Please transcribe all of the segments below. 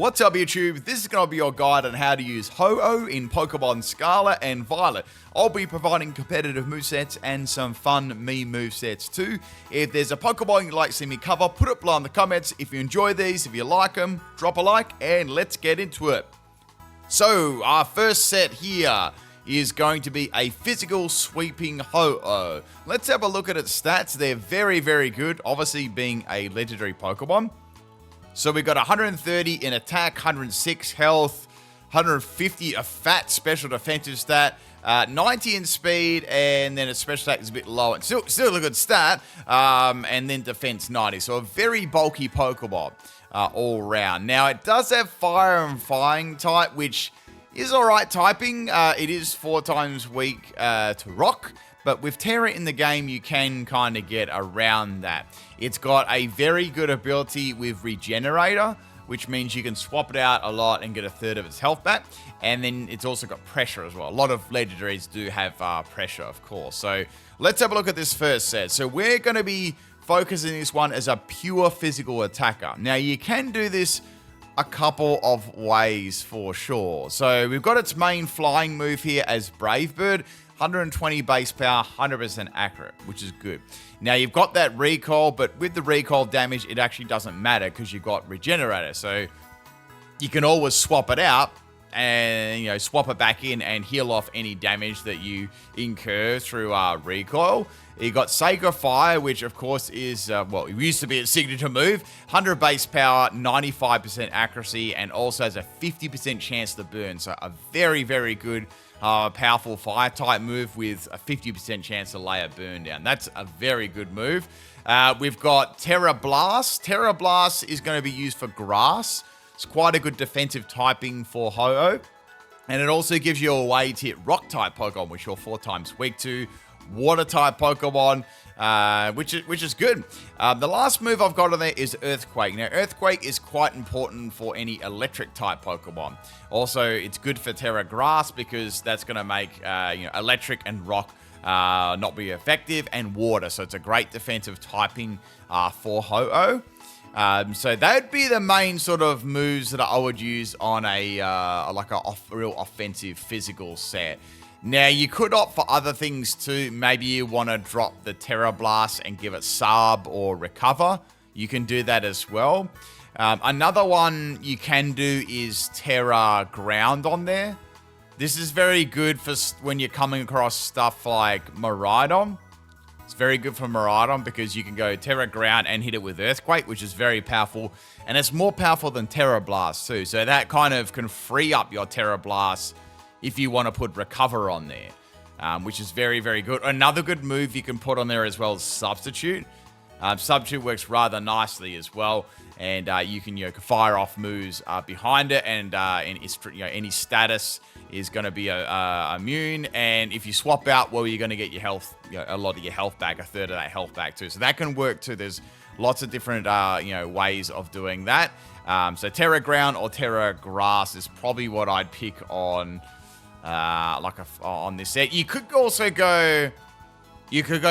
What's up YouTube? This is going to be your guide on how to use Ho-Oh in Pokemon Scarlet and Violet. I'll be providing competitive movesets and some fun meme movesets too. If there's a Pokemon you'd like to see me cover, put it below in the comments. If you enjoy these, if you like them, drop a like and let's get into it. So our first set here is going to be a physical sweeping Ho-Oh. Let's have a look at its stats. They're very, very good, obviously being a legendary Pokemon. So we've got 130 in attack, 106 health, 150 a fat special defensive stat, 90 in speed, and then its special attack is a bit low. It's still a good stat, and then defense 90. So a very bulky Pokemon all round. Now it does have fire and flying type, which is alright typing. It is 4 times weak to rock. But with Terra in the game, you can kind of get around that. It's got a very good ability with Regenerator, which means you can swap it out a lot and get a third of its health back. And then it's also got pressure as well. A lot of legendaries do have pressure, of course. So let's have a look at this first set. So we're going to be focusing this one as a pure physical attacker. Now, you can do this a couple of ways for sure. So we've got its main flying move here as Brave Bird. 120 base power, 100% accurate, which is good. Now, you've got that recoil, but with the recoil damage, it actually doesn't matter because you've got Regenerator. So you can always swap it out and, you know, swap it back in and heal off any damage that you incur through recoil. You got Sacred Fire, which of course is, well, it used to be its signature move. 100 base power, 95% accuracy, and also has a 50% chance to burn. So a very, very good powerful fire type move with a 50% chance to lay a burn down. That's a very good move. We've got Terra Blast. Terra Blast is going to be used for grass. It's quite a good defensive typing for Ho-Oh. And it also gives you a way to hit rock type Pokemon, which you're 4 times weak to. Water type Pokemon, which is good. The last move I've got on there is Earthquake. Now, Earthquake is quite important for any electric type Pokemon. Also, it's good for Terra Grass because that's going to make you know, electric and rock not be effective, and water. So it's a great defensive typing for Ho-Oh. So that'd be the main sort of moves that I would use on a like a real offensive physical set. Now, you could opt for other things too. Maybe you want to drop the Terra Blast and give it Sub or Recover. You can do that as well. Another one you can do is Terra Ground on there. This is very good for when you're coming across stuff like Miraidon. It's very good for Miraidon because you can go Terra Ground and hit it with Earthquake, which is very powerful. And it's more powerful than Terra Blast too. So that kind of can free up your Terra Blast if you want to put Recover on there, which is very, very good. Another good move you can put on there as well is Substitute. Substitute works rather nicely as well, and you can, you know, fire off moves behind it, and it's, you know, any status is going to be immune. And if you swap out, well, you're going to get your health, you know, a lot of your health back, a third of that health back too. So that can work too. There's lots of different you know, ways of doing that. So Terra Ground or Terra Grass is probably what I'd pick on. On this set. You could also go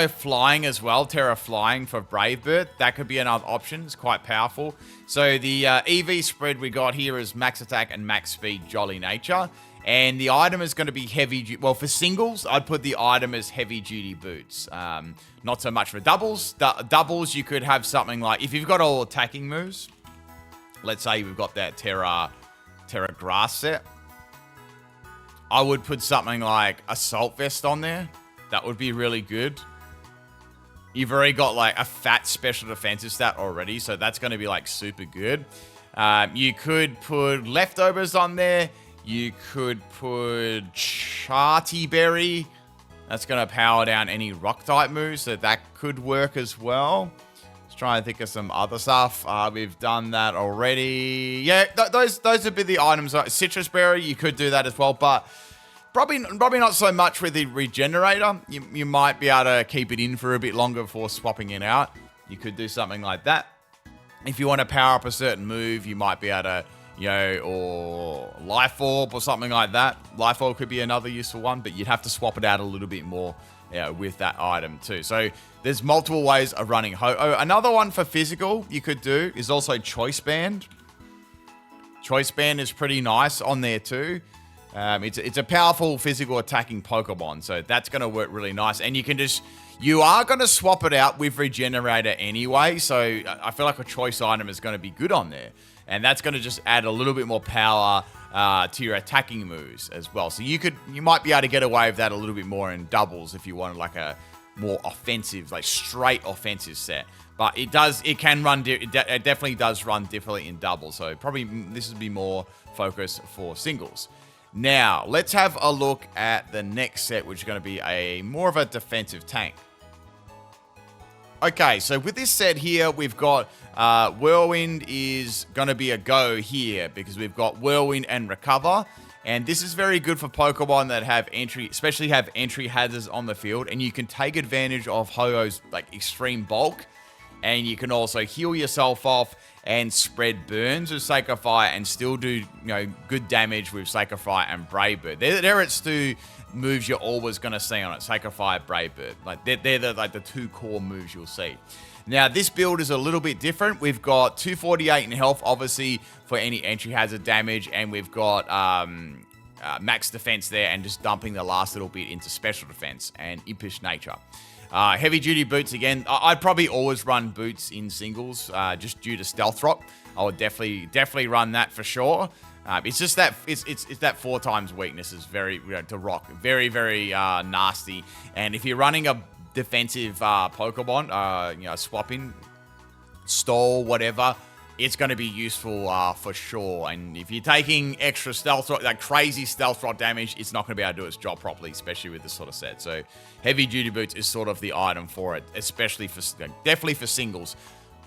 flying as well, Terra Flying for Brave Bird. That could be another option. It's quite powerful. So the EV spread we got here is max attack and max speed, Jolly Nature. And the item is going to be heavy, well, for singles, I'd put the item as heavy duty boots. Not so much for doubles. Doubles, you could have something like, if you've got all attacking moves, let's say we've got that Terra Grass set, I would put something like Assault Vest on there. That would be really good. You've already got like a fat special defensive stat already, so that's going to be like super good. You could put Leftovers on there. You could put Charty Berry. That's going to power down any rock type moves, so that could work as well. Trying to think of some other stuff. We've done that already. Yeah, those would be the items. Citrus Berry, you could do that as well, but probably not so much with the Regenerator. You might be able to keep it in for a bit longer before swapping it out. You could do something like that. If you want to power up a certain move, you might be able to, you know, or Life Orb or something like that. Life Orb could be another useful one, but you'd have to swap it out a little bit more, yeah, with that item too. So there's multiple ways of running Ho-Oh. Another one for physical you could do is also Choice Band. Choice Band is pretty nice on there too. It's a powerful physical attacking Pokemon, so that's going to work really nice. And you are going to swap it out with Regenerator anyway, so I feel like a choice item is going to be good on there. And that's going to just add a little bit more power to your attacking moves as well. So you might be able to get away with that a little bit more in doubles if you wanted like a more offensive, like straight offensive set. But it definitely does run differently in doubles. So probably this would be more focused for singles. Now, let's have a look at the next set, which is going to be more of a defensive tank. Okay, so with this set here, we've got Whirlwind is going to be a go here because we've got Whirlwind and Recover. And this is very good for Pokemon that have especially have entry hazards on the field. And you can take advantage of Ho-Oh's like extreme bulk. And you can also heal yourself off and spread burns with Sacred Fire and still do good damage with Sacred Fire and Brave Bird. They're its two moves you're always going to see on it, Sacred Fire, Brave Bird. Like they're the two core moves you'll see. Now this build is a little bit different. We've got 248 in health, obviously for any entry hazard damage, and we've got max defense there, and just dumping the last little bit into special defense and impish nature. Heavy duty boots again. I'd probably always run boots in singles, just due to stealth rock. I would definitely run that for sure. It's just that it's that 4 times weakness is very to rock, very nasty. And if you're running a defensive Pokemon, swapping, stall, whatever, it's going to be useful for sure. And if you're taking extra stealth rock, like crazy stealth rock damage, it's not going to be able to do its job properly, especially with this sort of set. So heavy duty boots is sort of the item for it, especially definitely for singles.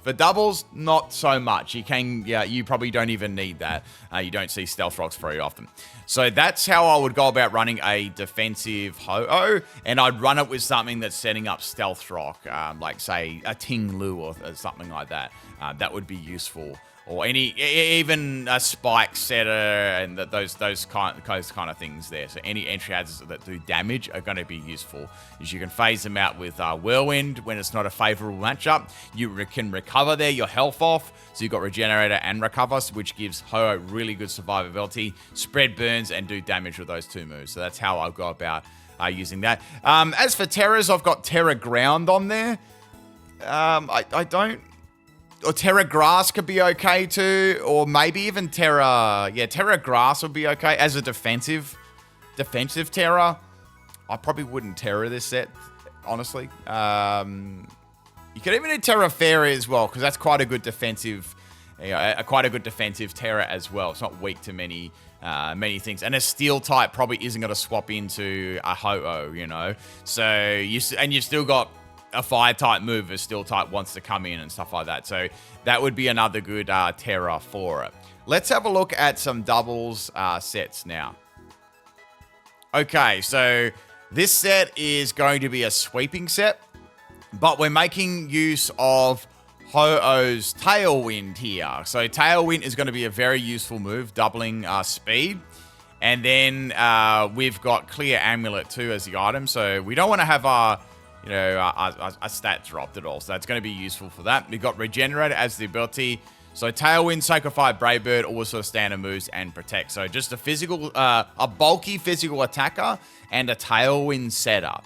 For doubles, not so much. You probably don't even need that. You don't see stealth rocks very often. So that's how I would go about running a defensive Ho-Oh, and I'd run it with something that's setting up stealth rock, like say a Ting Lu or something like that. That would be useful. Or even a spike setter and those kind of things there. So any entry hazards that do damage are going to be useful. As you can phase them out with Whirlwind when it's not a favorable matchup. You can recover there, your health off. So you've got Regenerator and Recover, which gives Ho-Oh really good survivability, spread burns, and do damage with those two moves. So that's how I go about using that. As for Terras, I've got Terra Ground on there. I don't... Or Terra Grass could be okay too, or maybe even Terra Grass would be okay as a defensive Terra. I probably wouldn't Terra this set, honestly. You could even do Terra Fairy as well, because that's quite a good defensive, Terra as well. It's not weak to many things, and a Steel type probably isn't going to swap into a Ho-Oh, So you've still got a Fire type move if Steel type wants to come in and stuff like that. So that would be another good Terra for it. Let's have a look at some doubles sets now. Okay, so this set is going to be a sweeping set, but we're making use of Ho-Oh's Tailwind here. So Tailwind is going to be a very useful move, doubling speed. And then we've got Clear Amulet too as the item. So we don't want to have our stat dropped at all. So that's going to be useful for that. We've got Regenerator as the ability. So Tailwind, Sacred Fire, Brave Bird, all sort of standard moves, and Protect. So just a bulky physical attacker and a Tailwind setup.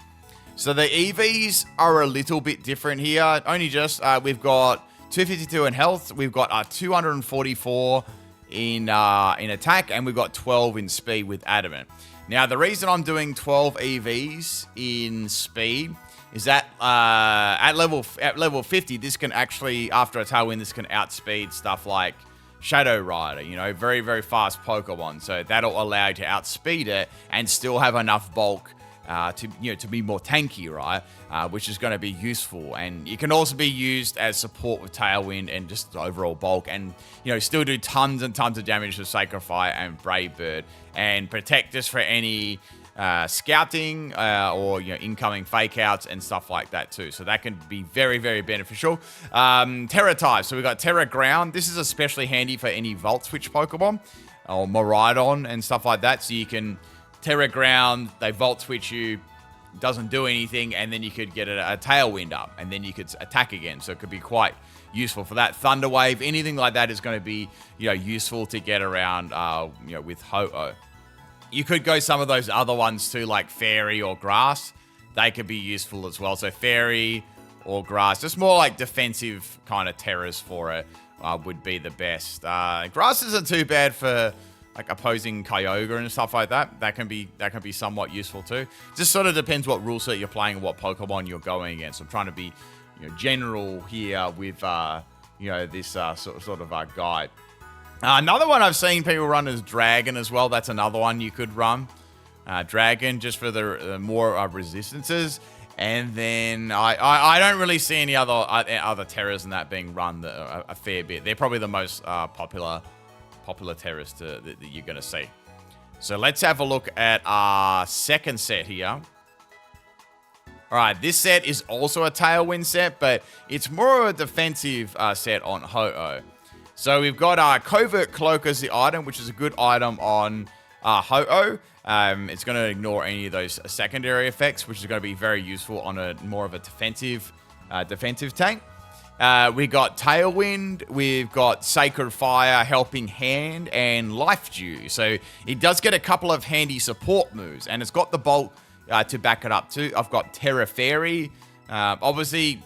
So the EVs are a little bit different here. Only just, we've got 252 in health. We've got 244 in attack, and we've got 12 in speed with Adamant. Now, the reason I'm doing 12 EVs in speed is that at level 50, this can actually, after a Tailwind, this can outspeed stuff like Shadow Rider, very, very fast Pokemon. So that'll allow you to outspeed it and still have enough bulk to be more tanky, right? Which is going to be useful. And it can also be used as support with Tailwind and just overall bulk, and still do tons and tons of damage with Sacred Fire and Brave Bird, and Protect just for any scouting or incoming fake outs and stuff like that too. So that can be very, very beneficial. Terra type. So we've got Terra Ground. This is especially handy for any Volt Switch Pokemon or Miraidon and stuff like that. So you can Terra Ground, they Volt Switch you, doesn't do anything, and then you could get a Tailwind up, and then you could attack again. So it could be quite useful for that. Thunder Wave, anything like that is going to be, useful to get around, with Ho-Oh. You could go some of those other ones too, like Fairy or Grass. They could be useful as well. So Fairy or Grass, just more like defensive kind of terrors for it would be the best. Grass isn't too bad for like opposing Kyogre and stuff like that. That can be somewhat useful too. Just sort of depends what rule set you're playing and what Pokemon you're going against. I'm trying to be general here with this sort of guide. Another one I've seen people run is Dragon as well. That's another one you could run. Dragon, just for the more resistances. And then I don't really see any other terrors than that being run a fair bit. They're probably the most popular terrors that you're going to see. So let's have a look at our second set here. All right, this set is also a Tailwind set, but it's more of a defensive set on Ho-Oh. So we've got Covert Cloak as the item, which is a good item on Ho-Oh. It's going to ignore any of those secondary effects, which is going to be very useful on more of a defensive tank. We got Tailwind, we've got Sacred Fire, Helping Hand, and Life Dew. So it does get a couple of handy support moves, and it's got the bulk to back it up too. I've got Terra Fairy. Obviously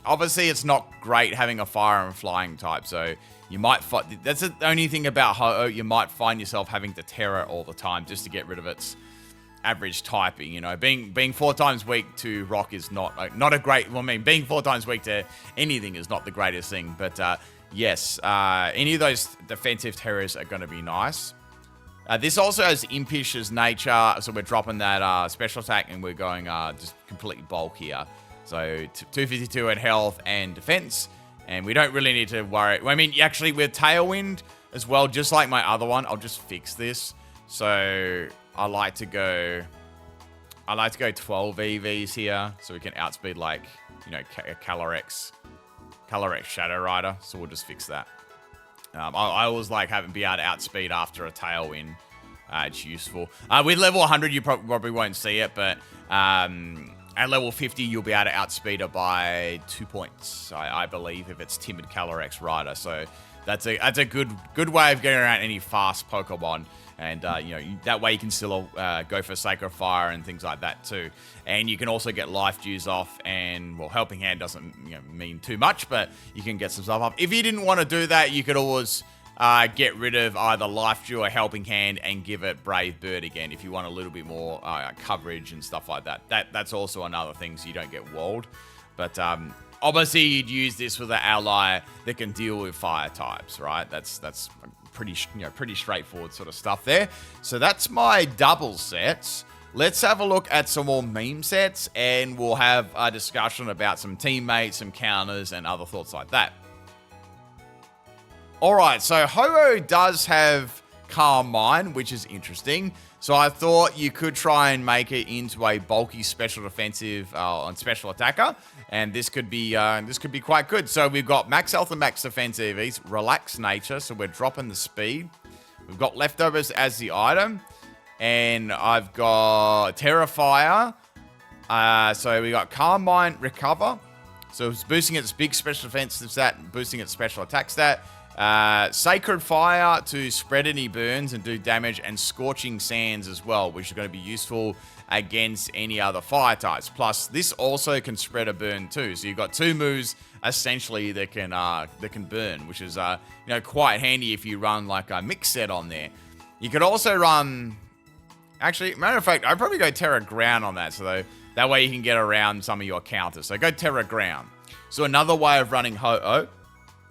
it's not great having a fire and flying type, so you might find that's the only thing about Ho-Oh. You might find yourself having to Terra all the time just to get rid of its average typing. Being 4 times weak to rock is not a great. Well, I mean, being 4 times weak to anything is not the greatest thing. But yes, any of those defensive terrors are going to be nice. This also has Impish as nature, so we're dropping that special attack and we're going just completely bulk here. So 252 in health and defense, and we don't really need to worry. I mean, actually with Tailwind as well, just like my other one, I'll just fix this. So I like to go 12 EVs here, so we can outspeed like Calyrex Shadow Rider. So we'll just fix that. I always like be able to outspeed after a Tailwind. It's useful. With level 100, you probably won't see it, but at level 50, you'll be able to outspeed it by 2 points, I believe, if it's Timid Calyrex Rider. So that's a good way of getting around any fast Pokemon. And, that way you can still go for Sacred Fire and things like that too. And you can also get Life Dews off, and, well, Helping Hand doesn't mean too much, but you can get some stuff off. If you didn't want to do that, you could always get rid of either Life Dew or Helping Hand and give it Brave Bird again if you want a little bit more coverage and stuff like that. That's also another thing, so you don't get walled. But obviously you'd use this with an ally that can deal with fire types, right? That's pretty straightforward sort of stuff there. So that's my double sets. Let's have a look at some more meme sets, and we'll have a discussion about some teammates, some counters, and other thoughts like that. Alright, so Ho-Oh does have Calm Mind, which is interesting. So I thought you could try and make it into a bulky special defensive and special attacker, and this could be quite good. So we've got max health and max defense EVs, relaxed nature, so we're dropping the speed. We've got leftovers as the item, and I've got Terrifier. So we got Calm Mind, Recover. So it's boosting its big special defense stat, boosting its special attack stat. Sacred Fire to spread any burns and do damage, and Scorching Sands as well, which is going to be useful against any other fire types. Plus, this also can spread a burn too. So you've got 2 moves essentially that can burn, which is quite handy if you run like a mix set on there. You could also run. Actually, matter of fact, I'd probably go Terra Ground on that, so that way you can get around some of your counters. So go Terra Ground. So another way of running Ho-Oh,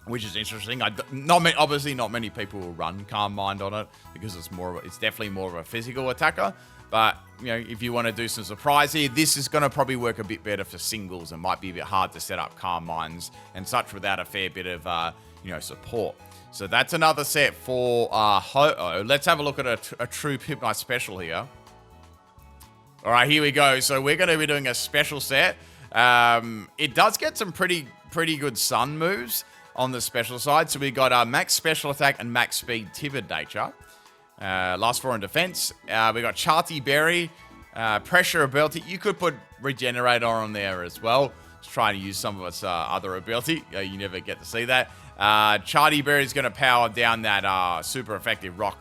which is interesting. Obviously, not many people will run Calm Mind on it because it's definitely more of a physical attacker. But if you want to do some surprise here, this is going to probably work a bit better for singles, and might be a bit hard to set up Calm Minds and such without a fair bit of support. So that's another set for Ho-Oh. Let's have a look at a true PIMPNITE special here. All right, here we go. So we're going to be doing a special set. It does get some pretty good Sun moves on the special side. So we got max special attack and max speed Timid nature. Last 4 in defense. We got Charty Berry, pressure ability. You could put Regenerator on there as well It's trying to use some of its other ability. You never get to see that. Charty Berry is going to power down that super effective rock.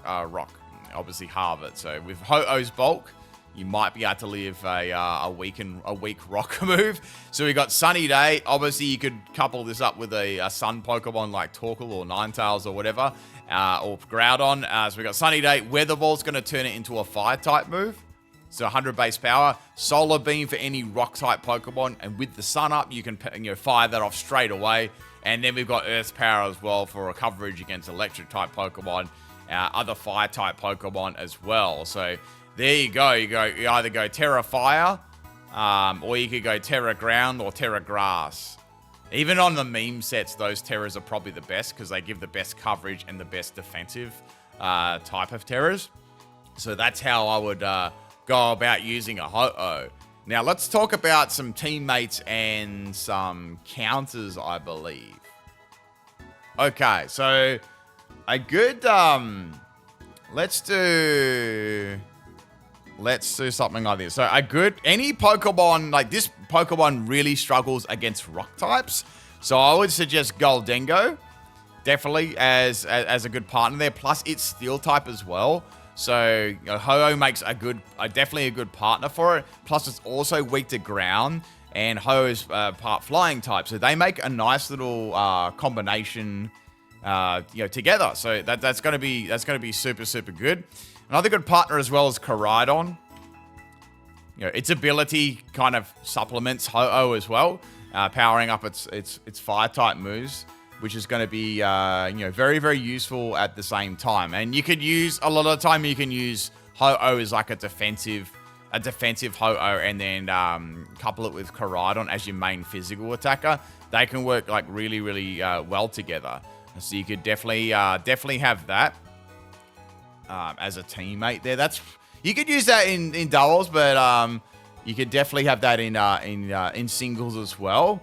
Obviously halve it. So with Ho-Oh's bulk, you might be able to live a weak rock move. So we got Sunny Day. Obviously, you could couple this up with a sun Pokemon like Torkoal or Ninetales or whatever, or Groudon. So we got Sunny Day. Weather Ball's going to turn it into a fire type move. So 100 base power. Solar Beam for any rock type Pokemon. And with the sun up, you can fire that off straight away. And then we've got Earth's Power as well for a coverage against electric type Pokemon. Other fire type Pokemon as well. So there you go. You either go Terra Fire, or you could go Terra Ground or Terra Grass. Even on the meme sets, those Terras are probably the best because they give the best coverage and the best defensive type of Terras. So that's how I would go about using a Ho-Oh. Now let's talk about some teammates and some counters, I believe. Okay, so a good let's do something like this. So any Pokemon, like this Pokemon really struggles against rock types. So I would suggest Goldengo, definitely as a good partner there. Plus it's steel type as well. So Ho-Oh makes definitely a good partner for it. Plus it's also weak to ground, and Ho-Oh's part flying type. So they make a nice little combination together. So that's gonna be super, super good. Another good partner as well is Koraidon. Its ability kind of supplements Ho-Oh as well, powering up its fire type moves, which is going to be very, very useful at the same time. And you could use a lot of the time you can use Ho-Oh as like a defensive Ho-Oh, and then couple it with Koraidon as your main physical attacker. They can work like really, really well together. So you could definitely have that as a teammate there. You could use that in doubles, but you could definitely have that in singles as well.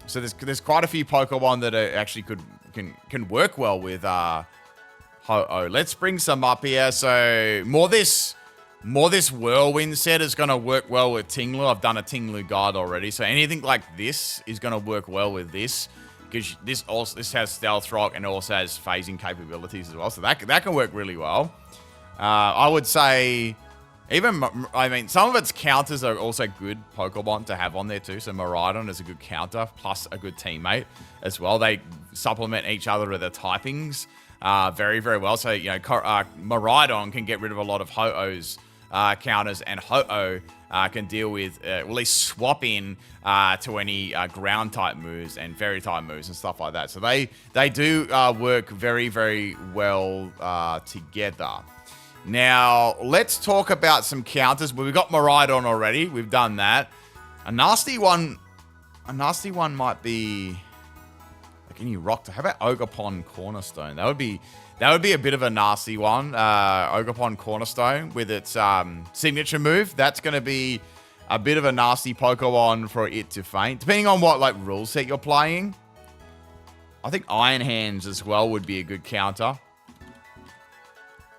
So there's quite a few Pokemon that actually can work well with Ho-Oh. Let's bring some up here. So more this Whirlwind set is going to work well with Tinglu. I've done a Tinglu guide already. So anything like this is going to work well with this, because this has Stealth Rock and also has phasing capabilities as well. So that can work really well. I would say some of its counters are also good Pokemon to have on there too. So Miraidon is a good counter, plus a good teammate as well. They supplement each other with their typings very, very well. So, Miraidon can get rid of a lot of Ho-Oh's counters, and Ho-Oh can deal with, at least swap in to any ground type moves and fairy type moves and stuff like that. So they do work very, very well together. Now, let's talk about some counters. Well, we've got Miraidon already. We've done that. A nasty one might be like any rock. How about Ogerpon Cornerstone? That would be a bit of a nasty one. Ogerpon Cornerstone with its signature move. That's going to be a bit of a nasty Pokemon for it to faint. Depending on what rule set you're playing. I think Iron Hands as well would be a good counter,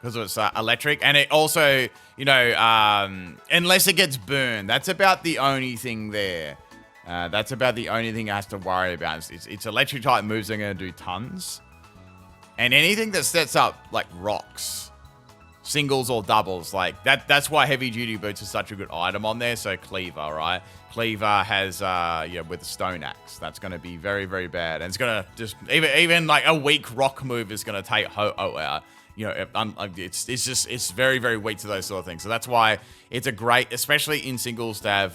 because it's electric, and it also, unless it gets burned, that's about the only thing there. That's about the only thing it has to worry about. It's electric type moves are going to do tons. And anything that sets up like rocks, singles or doubles, like that's why heavy duty boots is such a good item on there. So Cleaver, right? Cleaver has with the Stone Axe. That's going to be very, very bad. And it's going to just even like a weak rock move is going to take Ho-Oh out. It's very, very weak to those sort of things. So that's why it's a great, especially in singles, to have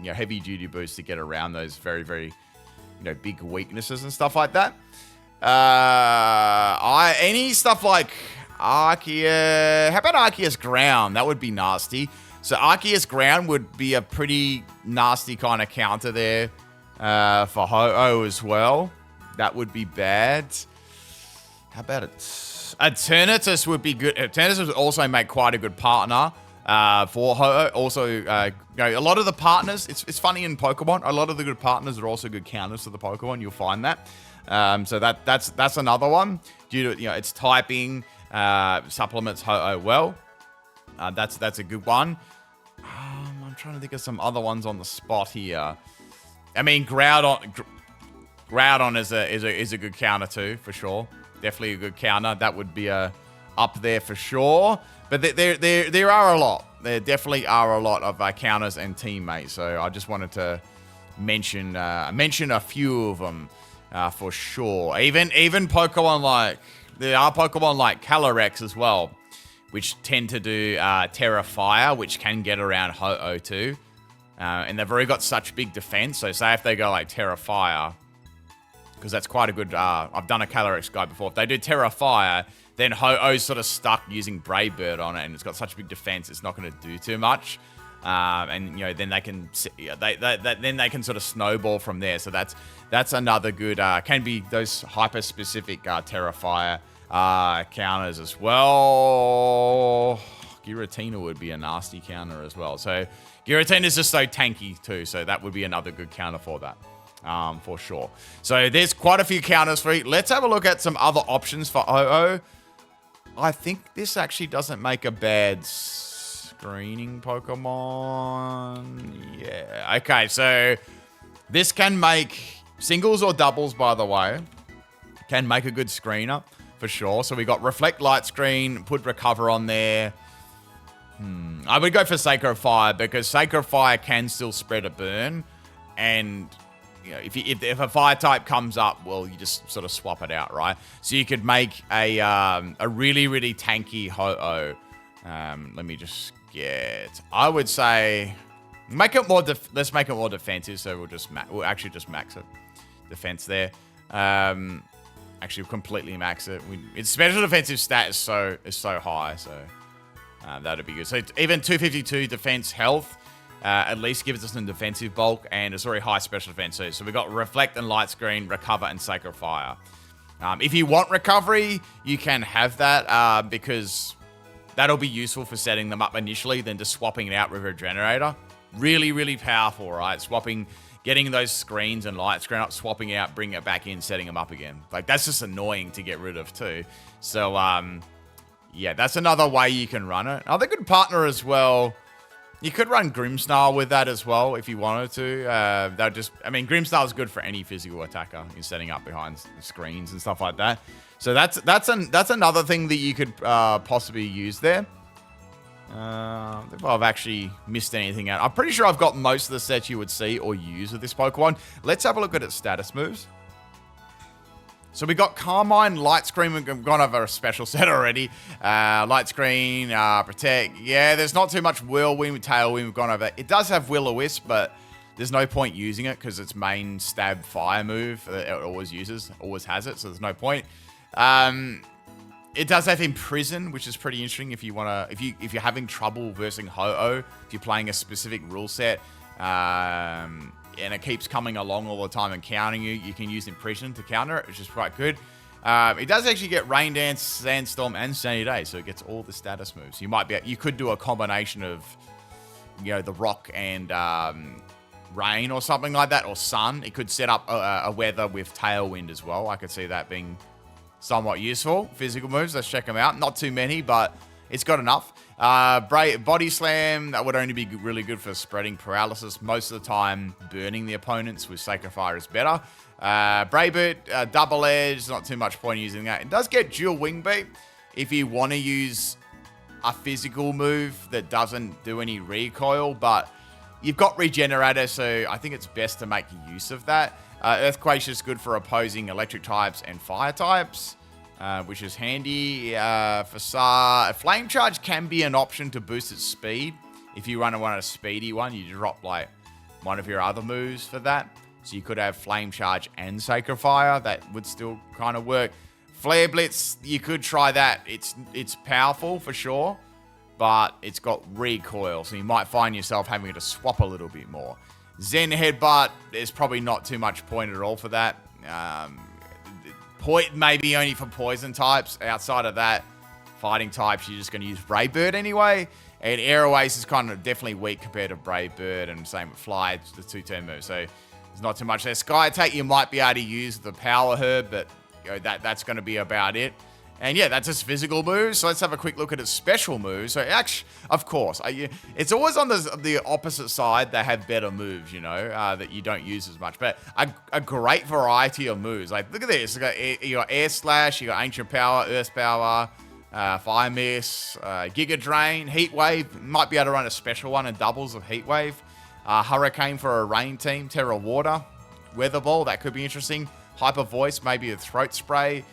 heavy duty boots to get around those very, very big weaknesses and stuff like that. Any stuff like Arceus. How about Arceus Ground? That would be nasty. So Arceus Ground would be a pretty nasty kind of counter there for Ho-Oh as well. That would be bad. How about it? Eternatus would be good. Eternatus would also make quite a good partner for Ho-Oh. Also, a lot of the partners, it's funny in Pokemon, a lot of the good partners are also good counters to the Pokemon. You'll find that. So that's another one. Due to its typing supplements Ho-Oh well. That's a good one. I'm trying to think of some other ones on the spot here. I mean, Groudon is a good counter too, for sure. Definitely a good counter. That would be up there for sure. But there are a lot. There definitely are a lot of counters and teammates. So I just wanted to mention a few of them for sure. Even Pokemon like there are Pokemon like Calyrex as well, which tend to do Terra Fire, which can get around Ho-Oh too. And they've already got such big defense. So say if they go like Terra Fire, because that's quite a good... I've done a Calyrex guide before. If they do Terra Fire, then Ho-Oh's sort of stuck using Brave Bird on it, and it's got such big defense, it's not going to do too much. And you know, then they can then they can sort of snowball from there. So that's another good... can be those hyper-specific Terra Fire counters as well. Giratina would be a nasty counter as well. So Giratina is just so tanky too, so that would be another good counter for that, for sure. So there's quite a few counters for you. Let's have a look at some other options for Ho-Oh. I think this actually doesn't make a bad screening Pokemon. Yeah, okay, so this can make singles or doubles, by the way. Can make a good screener, for sure. So we got Reflect Light Screen, put Recover on there. I would go for Sacred Fire because Sacred Fire can still spread a burn, and you know if a fire type comes up, well, you just sort of swap it out, right? So you could make a really tanky Ho-Oh. Let me just get. I would say make it more. Let's make it more defensive. So we'll actually just max it. Defense there. Actually completely max it. Its special defensive stat is so high. So. That'd be good. So even 252 defense health at least gives us some defensive bulk, and it's already high special defense too. So we've got Reflect and Light Screen, Recover, and Sacred Fire. If you want Recovery, you can have that because that'll be useful for setting them up initially, then just swapping it out with Regenerator. Really powerful, right? Getting those screens and Light Screen up, swapping it out, bringing it back in, setting them up again. Like, that's just annoying to get rid of too. So, yeah, that's another way you can run it. Another good partner as well. You could run Grimmsnarl with that as well if you wanted to. Grimmsnarl is good for any physical attacker in setting up behind the screens and stuff like that. So that's another thing that you could possibly use there. If I've actually missed anything out, I'm pretty sure I've got most of the sets you would see or use with this Pokemon. Let's have a look at its status moves. So we got Carmine, Light Screen. We've gone over a special set already. Light Screen, Protect. Yeah, there's not too much Whirlwind, Tailwind. We've gone over. It does have Will-O-Wisp, but there's no point using it because its main stab fire move it always has it. So there's no point. It does have Imprison, which is pretty interesting if you wanna if you're having trouble versing Ho-Oh, if you're playing a specific rule set. And it keeps coming along all the time and counting you. You can use Impression to counter it, which is quite good. It does actually get Rain Dance, Sandstorm, and Sunny Day, so it gets all the status moves. You could do a combination of, you know, the Rock and Rain or something like that, or Sun. It could set up a weather with Tailwind as well. I could see that being somewhat useful. Physical moves, let's check them out. Not too many, but it's got enough. Body Slam, that would only be really good for spreading paralysis. Most of the time, burning the opponents with Sacred Fire is better. Brave Bird, Double Edge, not too much point using that. It does get Dual Wing Beat if you want to use a physical move that doesn't do any recoil, but you've got Regenerator, so I think it's best to make use of that. Earthquake's just good for opposing electric types and fire types. Which is handy. Flame Charge can be an option to boost its speed. If you run a speedy one, you drop like one of your other moves for that. So you could have Flame Charge and Sacred Fire. That would still kind of work. Flare Blitz, you could try that. It's powerful for sure, but it's got recoil, so you might find yourself having to swap a little bit more. Zen Headbutt, there's probably not too much point at all for that. Maybe only for poison types. Outside of that, fighting types, you're just going to use Brave Bird anyway. And Aero Ace is kind of definitely weak compared to Brave Bird, and same with Fly, it's the 2-turn move. So there's not too much there. Sky Attack, you might be able to use the Power Herb, but you know, that's going to be about it. And yeah, that's his physical moves. So let's have a quick look at his special moves. So actually, of course, it's always on the opposite side. They have better moves, you know, that you don't use as much. But a great variety of moves. Like, look at this. You got Air Slash, you got Ancient Power, Earth Power, Fire Miss, Giga Drain, Heat Wave. Might be able to run a special one in doubles of Heat Wave. Hurricane for a rain team. Terra Water. Weather Ball, that could be interesting. Hyper Voice, maybe a Throat Spray.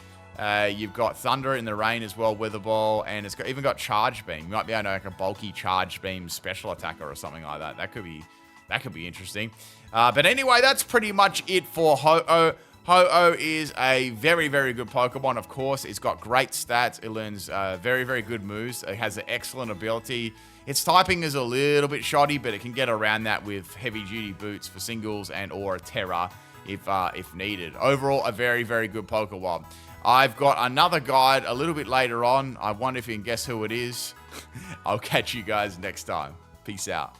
You've got Thunder in the Rain as well, Weather Ball, and it's even got Charge Beam. You might be able to make a bulky Charge Beam special attacker or something like that. That could be interesting. But anyway, that's pretty much it for Ho-Oh. Ho-Oh is a very, very good Pokemon, of course. It's got great stats. It learns very, very good moves. It has an excellent ability. Its typing is a little bit shoddy, but it can get around that with heavy-duty boots for singles and or a Terra if needed. Overall, a very, very good Pokemon. I've got another guide a little bit later on. I wonder if you can guess who it is. I'll catch you guys next time. Peace out.